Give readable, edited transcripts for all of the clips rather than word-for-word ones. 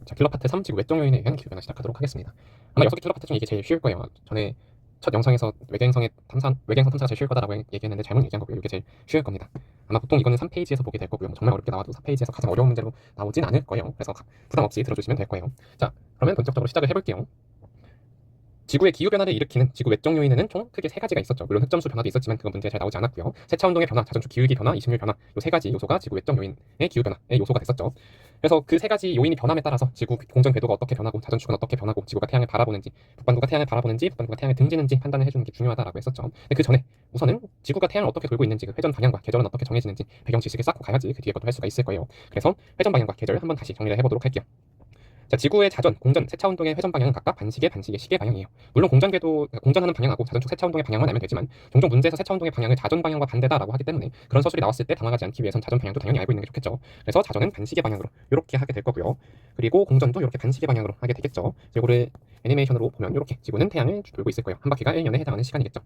자, 킬러 파트 3 지구 외적 요인에 의한 기후변화 시작하도록 하겠습니다. 아마 6개 킬러 파트 중에 이게 제일 쉬울 거예요. 전에 첫 영상에서 외계행성 탐사가 제일 쉬울 거다라고 얘기했는데 잘못 얘기한 거고요. 이게 제일 쉬울 겁니다. 아마 보통 이거는 3페이지에서 보게 될 거고요. 정말 어렵게 나와도 4페이지에서 가장 어려운 문제로 나오진 않을 거예요. 그래서 부담 없이 들어주시면 될 거예요. 자, 그러면 본격적으로 시작을 해볼게요. 지구의 기후변화를 일으키는 지구 외적 요인에는 총 크게 3가지가 있었죠. 물론 흑점수 변화도 있었지만 그건 문제에 잘 나오지 않았고요. 세차운동의 변화, 자전축 기울기 변화, 이심률 변화, 이 3가지 요소가 지구 외적 요인의 기후변화의 요소가 됐었죠. 그래서 그 3가지 요인이 변함에 따라서 지구 공전 궤도가 어떻게 변하고 자전축은 어떻게 변하고 지구가 태양을 바라보는지, 북반구가 태양을 바라보는지 북반구가 태양을 등지는지 판단을 해주는 게 중요하다라고 했었죠. 근데 그 전에 우선은 지구가 태양을 어떻게 돌고 있는지, 그 회전 방향과 계절은 어떻게 정해지는지 배경 지식을 쌓고 가야지 그 뒤에 것도 할 수가 있을 거예요. 그래서 회전 방향과 계절 한번 다시 정리를 해보도록 할게요. 자, 지구의 자전, 공전, 세차운동의 회전 방향은 각각 반시계, 시계 방향이에요. 물론 공전궤도, 공전하는 방향하고 자전축 세차운동의 방향만 알면 되지만 종종 문제에서 세차운동의 방향을 자전 방향과 반대다라고 하기 때문에 그런 서술이 나왔을 때 당황하지 않기 위해선 자전 방향도 당연히 알고 있는 게 좋겠죠. 그래서 자전은 반시계 방향으로 이렇게 하게 될 거고요. 그리고 공전도 이렇게 반시계 방향으로 하게 되겠죠. 이거를 애니메이션으로 보면 이렇게 지구는 태양을 돌고 있을 거예요. 한 바퀴가 1년에 해당하는 시간이겠죠.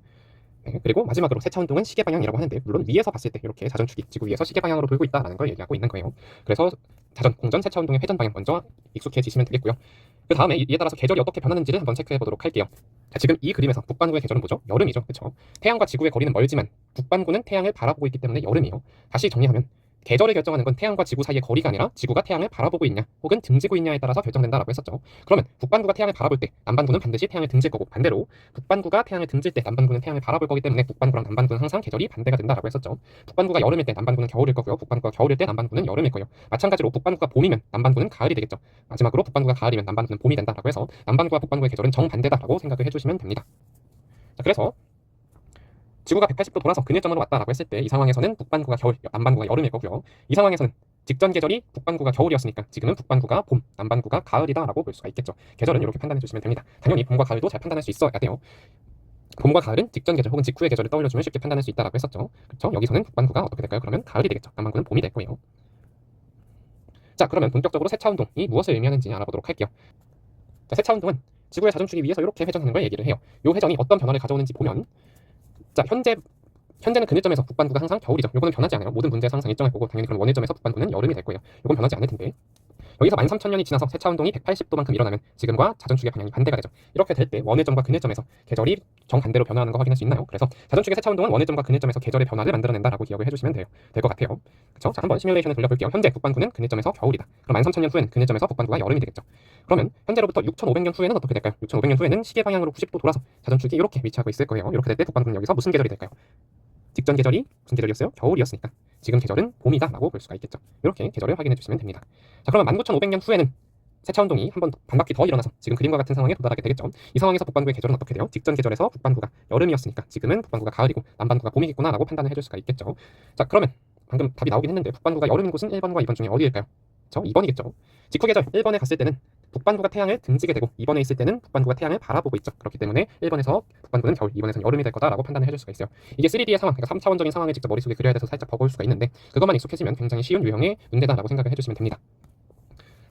네, 그리고 마지막으로 세차운동은 시계 방향이라고 하는데 물론 위에서 봤을 때 이렇게 자전축이 지구 위에서 시계 방향으로 돌고 있다라는 걸 얘기하고 있는 거예요. 그래서 자전, 공전, 세차운동의 회전 방향 먼저 익숙해지시면 되겠고요. 그 다음에 이에 따라서 계절이 어떻게 변하는지를 한번 체크해 보도록 할게요. 자, 지금 이 그림에서 북반구의 계절은 뭐죠? 여름이죠. 그렇죠? 태양과 지구의 거리는 멀지만 북반구는 태양을 바라보고 있기 때문에 여름이에요. 다시 정리하면 계절을 결정하는 건 태양과 지구 사이의 거리가 아니라 지구가 태양을 바라보고 있냐 혹은 등지고 있냐에 따라서 결정된다라고 했었죠. 그러면 북반구가 태양을 바라볼 때 남반구는 반드시 태양을 등질 거고, 반대로 북반구가 태양을 등질 때 남반구는 태양을 바라볼 거기 때문에 북반구랑 남반구는 항상 계절이 반대가 된다라고 했었죠. 북반구가 여름일 때 남반구는 겨울일 거고요. 북반구가 겨울일 때 남반구는 여름일 거예요. 마찬가지로 북반구가 봄이면 남반구는 가을이 되겠죠. 마지막으로 북반구가 가을이면 남반구는 봄이 된다라고 해서 남반구와 북반구의 계절은 정반대다라고 생각을 해주시면 됩니다. 자, 그래서 지구가 180도 돌아서 근일점으로 왔다라고 했을 때 이 상황에서는 북반구가 겨울, 남반구가 여름일 거고요. 이 상황에서는 직전 계절이 북반구가 겨울이었으니까 지금은 북반구가 봄, 남반구가 가을이다라고 볼 수가 있겠죠. 계절은 이렇게 판단해 주시면 됩니다. 당연히 봄과 가을도 잘 판단할 수 있어야 돼요. 봄과 가을은 직전 계절 혹은 직후의 계절을 떠올려주면 쉽게 판단할 수 있다라고 했었죠. 그렇죠? 여기서는 북반구가 어떻게 될까요? 그러면 가을이 되겠죠. 남반구는 봄이 될 거예요. 자, 그러면 본격적으로 세차운동이 무엇을 의미하는지 알아보도록 할게요. 자, 세차운동은 지구의 자전축이 위에서 이렇게 회전하는 걸 얘기를 해요. 이 회전이 어떤 변화를 가져오는지 보면, 자, 현재는 근일점에서 북반구가 항상 겨울이죠. 요거는 변하지 않아요. 모든 문제에서 항상 일정할 거고, 당연히 그럼 원일점에서 북반구는 여름이 될 거예요. 요건 변하지 않을 텐데, 여기서 13,000년이 지나서 세차운동이 180도만큼 일어나면 지금과 자전축의 방향이 반대가 되죠. 이렇게 될 때 원일점과 근일점에서 계절이 정반대로 변화하는 거 확인할 수 있나요? 그래서 자전축의 세차운동은 원일점과 근일점에서 계절의 변화를 만들어낸다라고 기억을 해주시면 될 것 같아요. 그렇죠? 자, 한번 시뮬레이션을 돌려볼게요. 현재 북반구는 근일점에서 겨울이다. 그럼 13,000년 후에는 근일점에서 북반구가 여름이 되겠죠. 그러면 현재로부터 6,500년 후에는 어떻게 될까요? 6,500년 후에는 시계 방향으로 90도 돌아서 자전축이 이렇게 위치하고 있을 거예요. 이렇게 될 때 북반구는 여기서 무슨 계절이 될까요? 직전 계절이 무슨 계절이었어요? 겨울이었으니까 지금 계절은 봄이다 라고 볼 수가 있겠죠. 이렇게 계절을 확인해 주시면 됩니다. 자, 그러면 19,500년 후에는 세차운동이 한번 반바퀴 더 일어나서 지금 그림과 같은 상황에 도달하게 되겠죠. 이 상황에서 북반구의 계절은 어떻게 돼요? 직전 계절에서 북반구가 여름이었으니까 지금은 북반구가 가을이고 남반구가 봄이겠구나 라고 판단을 해줄 수가 있겠죠. 자, 그러면 방금 답이 나오긴 했는데 북반구가 여름인 곳은 1번과 2번 중에 어디일까요? 그렇죠? 2번이겠죠. 직후 계절 1번에 갔을 때는 북반구가 태양을 등지게 되고 2번에 있을 때는 북반구가 태양을 바라보고 있죠. 그렇기 때문에 1번에서 북반구는 겨울, 2번에서는 여름이 될 거다라고 판단을 해줄 수가 있어요. 이게 3D의 상황, 그러니까 3차원적인 상황을 직접 머릿속에 그려야 돼서 살짝 버거울 수가 있는데 그것만 익숙해지면 굉장히 쉬운 유형의 문제다라고 생각을 해주시면 됩니다.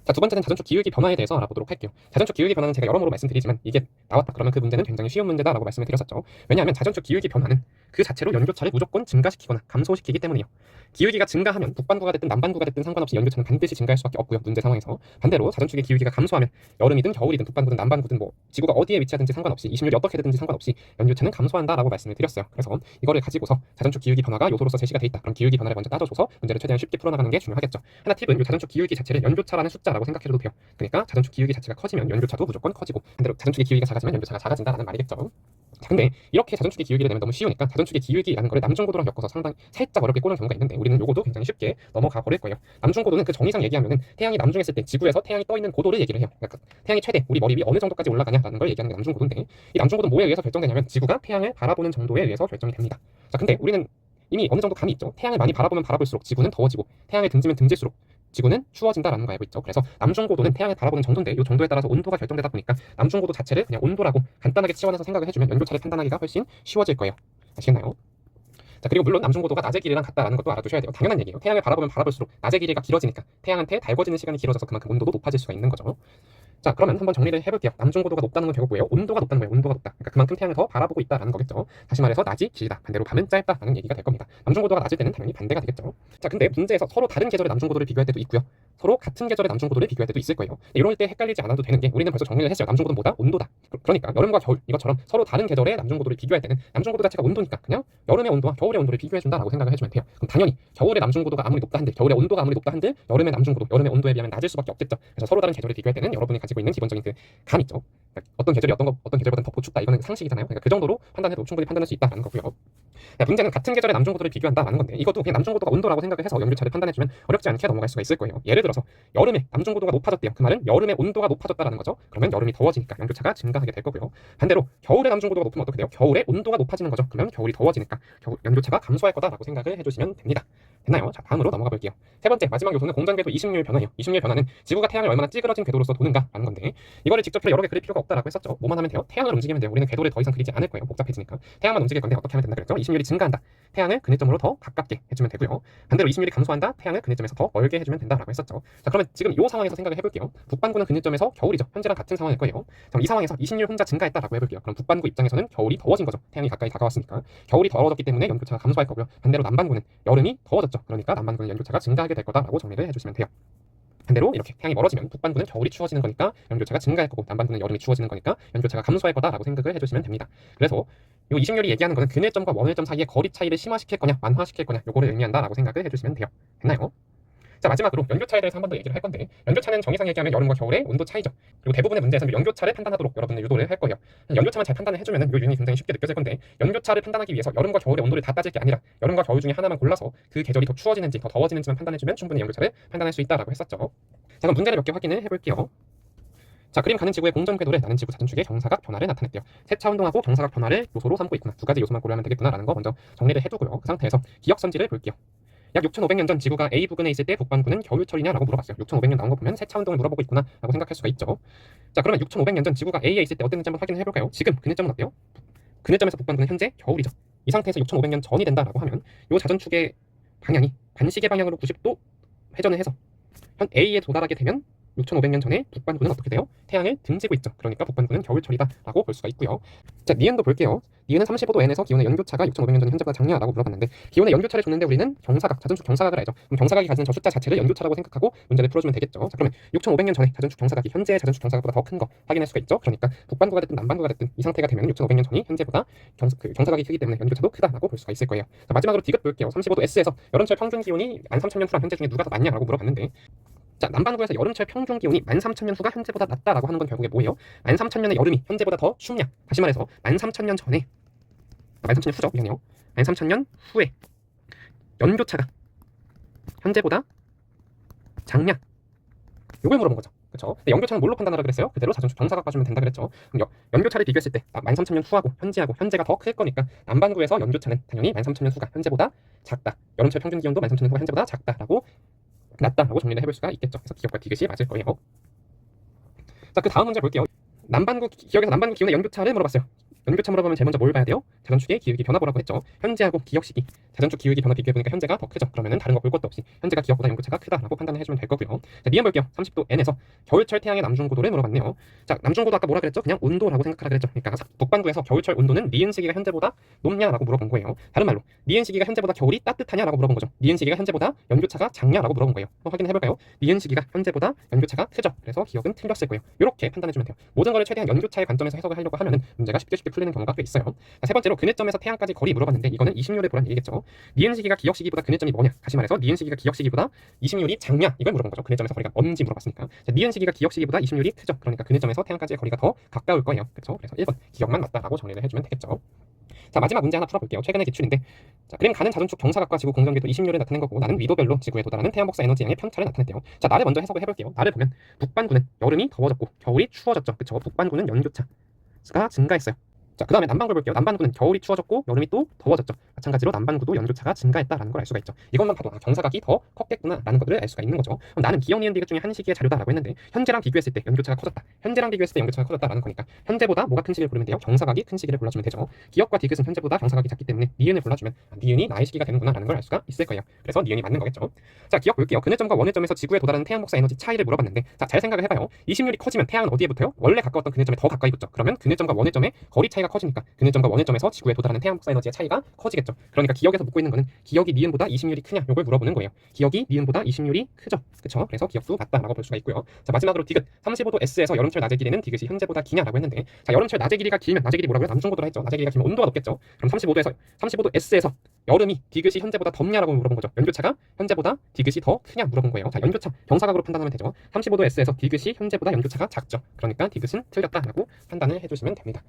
자, 두 번째는 자전축 기울기 변화에 대해서 알아보도록 할게요. 자전축 기울기 변화는 제가 여러모로 말씀드리지만 이게 나왔다 그러면 그 문제는 굉장히 쉬운 문제다라고 말씀을 드렸었죠. 왜냐하면 자전축 기울기 변화는 그 자체로 연교차를 무조건 증가시키거나 감소시키기 때문이에요. 기울기가 증가하면 북반구가 됐든 남반구가 됐든 상관없이 연교차는 반드시 증가할 수밖에 없고요. 문제 상황에서 반대로 자전축의 기울기가 감소하면 여름이든 겨울이든 북반구든 남반구든 뭐 지구가 어디에 위치하든지 상관없이 이심률이 어떻게 되든지 상관없이 연교차는 감소한다라고 말씀을 드렸어요. 그래서 이거를 가지고서 자전축 기울기 변화가 요소로서 제시가 돼 있다. 그럼 기울기 변화를 먼저 따져줘서 문제를 최대한 쉽게 풀어나가는 게 중요하겠죠. 하나 팁은 이 자전축 기울기 자체를 연교차라는 숫자라고 생각해도 돼요. 그러니까 자전축 기울기 자체가 커지면 연교차도 무조건 커지고 반대로 자전축의 기울기가 작아지면 연교차가 작아진다라는 말이겠죠. 자, 근데 이렇게 자전축의 기울기를 내면 너무 쉬우니까 자전축의 기울기라는 거를 남중고도랑 엮어서 상당히 살짝 어렵게 꼬는 경우가 있는데 우리는 요거도 굉장히 쉽게 넘어가 버릴 거예요. 남중고도는 그 정의상 얘기하면은 태양이 남중했을 때 지구에서 태양이 떠 있는 고도를 얘기를 해요. 그러니까 태양이 최대 우리 머리 위 어느 정도까지 올라가냐라는 걸 얘기하는 게 남중고도인데 이 남중고도는 뭐에 의해서 결정되냐면 지구가 태양을 바라보는 정도에 의해서 결정이 됩니다. 자, 근데 우리는 이미 어느 정도 감이 있죠. 태양을 많이 바라보면 바라볼수록 지구는 더워지고 태양을 등지면 등질수록 지구는 추워진다라는 거 알고 있죠. 그래서 남중고도는 태양을 바라보는 정도인데 이 정도에 따라서 온도가 결정되다 보니까 남중고도 자체를 그냥 온도라고 간단하게 치환해서 생각을 해주면 연교차를 판단하기가 훨씬 쉬워질 거예요. 아시겠나요? 자, 그리고 물론 남중고도가 낮의 길이랑 같다라는 것도 알아두셔야 돼요. 당연한 얘기예요. 태양을 바라보면 바라볼수록 낮의 길이가 길어지니까 태양한테 달궈지는 시간이 길어져서 그만큼 온도도 높아질 수가 있는 거죠. 자, 그러면 한번 정리를 해볼게요. 남중고도가 높다는 건 결국 뭐예요? 온도가 높다는 거예요. 온도가 높다. 그러니까 그만큼 태양을 더 바라보고 있다라는 거겠죠. 다시 말해서 낮이 길다. 반대로 밤은 짧다라는 얘기가 될 겁니다. 남중고도가 낮을 때는 당연히 반대가 되겠죠. 자, 근데 문제에서 서로 다른 계절의 남중고도를 비교할 때도 있고요. 서로 같은 계절의 남중고도를 비교할 때도 있을 거예요. 이럴 때 헷갈리지 않아도 되는 게 우리는 벌써 정리를 했어요. 남중고도는 뭐다? 온도다. 그러니까 여름과 겨울 이것처럼 서로 다른 계절의 남중고도를 비교할 때는 남중고도 자체가 온도니까 그냥 여름의 온도와 겨울의 온도를 비교해준다라고 생각을 해주면 돼요. 그럼 당연히 겨울의 남중고도가 아무리 높다 한들 겨울의 온도가 아무리 높다 한들 여름의 남중고도, 여름의 온도에 비하면 낮을 수밖에 없겠죠. 그래서 서로 다른 계절을 비교할 때는 여러분이 가지고 있는 기본적인 그 감 있죠. 그러니까 어떤 계절이 어떤 계절보다는 덥고 춥다 이거는 상식이잖아요. 그러니까 그 정도로 판단해도 충분히 판단할 수 있다라는 거고요. 문제는 같은 계절의 남중고도를 비교한다라는 건데 이것도 그냥 남중고도가 온도라고 생각을 해서 연교차를 판단해주면 어렵지 않게 넘어갈 수가 있을 거예요. 예를 들어서 여름에 남중고도가 높아졌대요. 그 말은 여름의 온도가 높아졌다라는 거죠. 그러면 여름이 더워지니까 연교차가 증가하게 될 거고요. 반대로 겨울에 남중고도가 높으면 어떻게 돼요? 겨울에 온도가 높아지는 거죠. 그러면 겨울이 더워지니까 연교차가 감소할 거다라고 생각을 해주시면 됩니다. 됐나요? 자, 다음으로 넘어가 볼게요. 세 번째 마지막 요소는 공전궤도 이식률 변화예요. 이식률 변화는 지구가 태양을 얼마나 찌그러진 궤도로서 도는가라는 건데 이거를 직접 여러 개 그릴 필요가 없다라고 했었죠. 뭐만 하면 돼요? 태양을 움직이면 돼요. 우리는 궤도를 더 이상 그리지 않을 거예요. 복잡해지니까. 태양만 움직일 건데 어떻게 하면 된다 그랬죠? 이식률이 증가한다. 태양을 그네점으로 더 가깝게 해주면 되고요. 반대로 이식률이 감소한다. 태양을 그네점에서 더 멀게 해주면 된다라고 했었죠. 자, 그러면 지금 이 상황에서 생각을 해볼게요. 북반구는 그네점에서 겨울이죠. 현재랑 같은 상황일 거예요. 그럼 이 상황에서 이식률 혼자 증가했다라고 해볼게요. 그럼 북반구 입장에서는 겨울이 더워진 거죠. 태양이 가까이 다가왔으니까. 겨울이 더워졌기 때문에 연교차가 감소할 거고요. 반대로 남반구는 여름이 더워졌죠. 그러니까 남반구는 연교차가 증가하게 될 거다라고 정리를 해주시면 돼요. 반대로 이렇게 태양이 멀어지면 북반구는 겨울이 추워지는 거니까 연교차가 증가할 거고 남반구는 여름이 추워지는 거니까 연교차가 감소할 거다라고 생각을 해주시면 됩니다. 그래서 이 이식률이 얘기하는 거는 근해점과 원해점 사이의 거리 차이를 심화시킬 거냐 완화시킬 거냐 요거를 의미한다라고 생각을 해주시면 돼요. 됐나요? 자, 마지막으로 연교차에 대해서 한 번 더 얘기를 할 건데 연교차는 정의상 얘기하면 여름과 겨울의 온도 차이죠. 그리고 대부분의 문제에서는 연교차를 판단하도록 여러분들 유도를 할 거예요. 연교차만 잘 판단을 해주면 이 유형이 굉장히 쉽게 느껴질 건데 연교차를 판단하기 위해서 여름과 겨울의 온도를 다 따질 게 아니라 여름과 겨울 중에 하나만 골라서 그 계절이 더 추워지는지 더 더워지는지만 판단해주면 충분히 연교차를 판단할 수 있다라고 했었죠. 자, 그럼 문제를 몇 개 확인을 해볼게요. 자, 그림 가는 지구의 공전 궤도를 나는 지구 자전축의 경사각 변화를 나타냈대요. 세차 운동하고 경사각 변화를 요소로 삼고 있구나. 두 가지 요소만 고려하면 되겠구나라는 거 먼저 정리를 해두고요. 그 상태에서 기억선지를 볼게요. 약 6,500년 전 지구가 A 부근에 있을 때 북반구는 겨울철이냐라고 물어봤어요. 6,500년 나온 거 보면 세차 운동을 물어보고 있구나 라고 생각할 수가 있죠. 자, 그러면 6,500년 전 지구가 A에 있을 때 어땠는지 한번 확인을 해볼까요? 지금 그네점은 어때요? 그네점에서 북반구는 현재 겨울이죠. 이 상태에서 6,500년 전이 된다라고 하면 이 자전축의 방향이 반시계 방향으로 90도 회전을 해서 현 A에 도달하게 되면 6,500년 전에 북반구는 어떻게 돼요? 태양을 등지고 있죠. 그러니까 북반구는 겨울철이다라고 볼 수가 있고요. 자, 니은도 볼게요. 니은은 35도 N에서 기온의 연교차가 6,500년 전 현재보다 작냐라고 물어봤는데 기온의 연교차를 줬는데 우리는 경사각, 자전축 경사각을 알죠. 그럼 경사각이 가지는 저 숫자 자체를 연교차라고 생각하고 문제를 풀어주면 되겠죠. 자, 그러면 6,500년 전에 자전축 경사각이 현재의 자전축 경사각보다 더 큰 거 확인할 수가 있죠. 그러니까 북반구가 됐든 남반구가 됐든 이 상태가 되면 6,500년 전이 현재보다 경사각이 크기 때문에 연교차도 크다라고 볼 수가 있을 거예요. 자, 마지막으로 디귿 볼게요. 35도 S에서 여름철 평균 기온이 13,000년 후랑 현재 중에 누가 더 많냐라고 물어봤는데 자, 남반구에서 여름철 평균 기온이 13,000년 후가 현재보다 낮다라고 하는 건 결국에 뭐예요? 13,000년의 여름이 현재보다 더 춥냐? 다시 말해서 13,000년 전에 13,000년 후죠? 미안해요. 13,000년 후에 연교차가 현재보다 작냐? 요걸 물어본 거죠. 그렇죠? 근데 연교차는 뭘로 판단하라 그랬어요? 그대로 자전축 경사각 봐주면 된다 그랬죠. 그럼 연교차를 비교했을 때 13,000년 후하고 현재가 더 클 거니까 남반구에서 연교차는 당연히 13,000년 후가 현재보다 작다. 여름철 평균 기온도 13,000년 후가 현재보다 작다라고 낮다라고 정리를 해볼 수가 있겠죠. 그래서 기억과 디귿이 맞을 거예요. 자, 그 다음 문제 볼게요. 기억에서 남반구 기온의 연교차를 물어봤어요. 연교차 물어보면 제일 먼저 뭘 봐야 돼요? 자전축의 기울기 변화 보라고 했죠. 현재하고 기억 시기. 자전축 기울기 변화 비교해보니까 현재가 더 크죠. 그러면은 다른 거 볼 것도 없이 현재가 기억보다 연교차가 크다라고 판단을 해주면 될 거고요. 자, 니은 볼게요. 30도 N에서 겨울철 태양의 남중고도를 물어봤네요. 자, 남중고도 아까 뭐라 그랬죠? 그냥 온도라고 생각하라 그랬죠. 그러니까 북반구에서 겨울철 온도는 니은 시기가 현재보다 높냐라고 물어본 거예요. 다른 말로 니은 시기가 현재보다 겨울이 따뜻하냐라고 물어본 거죠. 니은 시기가 현재보다 연교차가 작냐라고 물어본 거예요. 한번 확인해 볼까요? 니은 시기가 현재보다 연교차가 크죠. 그래서 기억은 틀렸을 거예요. 이렇게 판단해주면 돼요. 모든 거를 최대한 연교차의 관점에서 해석을 하려고 하면은 문제가 쉽게 풀리는 경우가 꽤 있어요. 자, 세 번째로 그네점에서 태양까지 거리 물어봤는데 이거는 이식률을 보란 얘기겠죠. 니은 시기가 기억 시기보다 그네점이 뭐냐? 다시 말해서 니은 시기가 기억 시기보다 이식률이 작냐? 이걸 물어본 거죠. 그네점에서 거리가 뭔지 물어봤으니까. 자, 니은 시기가 기억 시기보다 이식률이 크죠. 그러니까 그네점에서 태양까지의 거리가 더 가까울 거예요. 그렇죠? 그래서 1번 기억만 맞다라고 정리를 해주면 되겠죠. 자, 마지막 문제 하나 풀어볼게요. 최근의 기출인데 자, 그림 가는 자전축 경사각과 지구 공전궤도 이식률을 나타낸 거고 나는 위도별로 지구에 도달하는 태양 복사 에너지 양의 편차를 나타냈대요. 자, 나를 먼저 해석을 해볼게요. 나를 보면 북반구는 여름이 더워졌고 겨울이 추워졌죠. 그렇죠? 북반구는 연교차가 증가했어요. 자, 그 다음에 남반구를 볼게요. 남반구는 겨울이 추워졌고 여름이 또 더워졌죠. 마찬가지로 남반구도 연교차가 증가했다라는 걸 알 수가 있죠. 이것만 봐도 경사각이 더 컸겠구나라는 것들을 알 수가 있는 거죠. 그럼 나는 기억, 니은, 디귿 중에 한 시기의 자료다라고 했는데 현재랑 비교했을 때 연교차가 커졌다. 현재랑 비교했을 때 연교차가 커졌다라는 거니까 현재보다 뭐가 큰 시기를 고르면 돼요? 경사각이 큰 시기를 골라주면 되죠. 기억과 디귿은 현재보다 경사각이 작기 때문에 니은을 골라주면 니은이 나의 시기가 되는구나라는 걸 알 수가 있을 거예요. 그래서 니은이 맞는 거겠죠. 자, 기억 볼게요. 그늘점과 원해점에서 지구에 도달하는 태양 복사 에너지 차이를 물어봤는데 자, 잘 생각을 해봐요. 이식률이 커지면 태양은 어디에 붙어요? 원래 가까웠던 그늘점에 더 가까이 붙죠. 그러면 그늘점과 원해점의 거리 차이가 커지니까 근일점과 원일점에서 지구에 도달하는 태양 복사 에너지의 차이가 커지겠죠. 그러니까 기역에서 묻고 있는 거는 기역이 니은보다 이심률이 크냐 요걸 물어보는 거예요. 기역이 니은보다 이심률이 크죠. 그쵸? 그래서 기역수 맞다라고 볼 수가 있고요. 자, 마지막으로 디귿 35도 S에서 여름철 낮의 길이는 디귿이 현재보다 기냐라고 했는데, 자, 여름철 낮의 길이가 길면 낮의 길이 뭐라고요? 남중고도라 했죠. 낮의 길이가 길면 온도가 높겠죠. 그럼 35도 S에서 여름이 디귿이 현재보다 덥냐라고 물어본 거죠. 연교차가 현재보다 디귿이 더 크냐 물어본 거예요. 자, 연교차 정사각으로 판단하면 되죠. 35도 S에서 디귿이 현재보다 연교차가 작죠. 그러니까 디귿은 틀렸다라고 판단을 해주시면 됩니다.